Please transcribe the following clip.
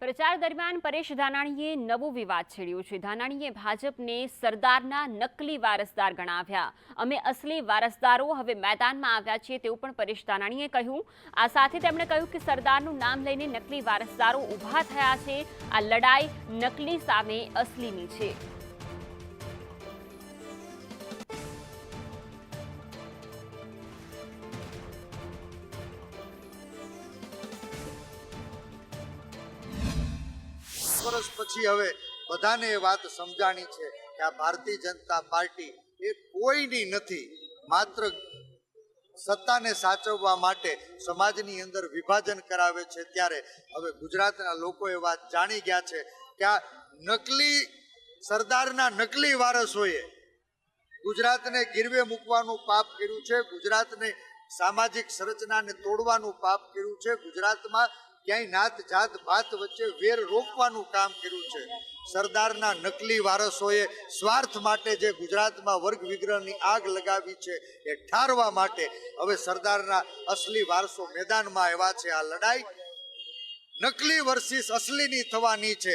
પ્રચાર દરમિયાન પરેશ ધાનાણીએ નવો વિવાદ છેડ્યો છે। ધાનાણીએ ભાજપને સરદારના નકલી વારસદાર ગણાવ્યા। અમે અસલી વારસદારો હવે મેદાનમાં આવ્યા છીએ તેવું પણ પરેશ ધાનાણીએ કહ્યું। આ સાથે તેમણે કહ્યું કે સરદારનું નામ લઈને નકલી વારસદારો ઊભા થયા છે। આ લડાઈ નકલી સામે અસલીની છે। વર્ષ પછી હવે બધાને એ વાત સમજાણી છે કે આ ભારતીય જનતા પાર્ટી એ કોઈની નથી, માત્ર સત્તાને સાચવવા માટે સમાજની અંદર વિભાજન કરાવે છે। ત્યારે હવે ગુજરાતના લોકો એ વાત જાણી ગયા છે કે આ નકલી સરદારના નકલી વારસોએ ગુજરાતને ગીરવે મૂકવાનું પાપ કર્યું છે, ગુજરાતને સામાજિક સંરચનાને તોડવાનું પાપ કર્યું છે, ગુજરાતમાં ક્યાંય નાત જાત ભાત વચ્ચે વેર રોકવાનું કામ કર્યું છે। સરદારના નકલી વારસોએ સ્વાર્થ માટે જે ગુજરાતમાં વર્ગ વિગ્રહની આગ લગાવી છે એ ઠારવા માટે હવે સરદારના અસલી વારસો મેદાનમાં આવ્યા છે। આ લડાઈ નકલી વર્સિસ અસલીની થવાની છે।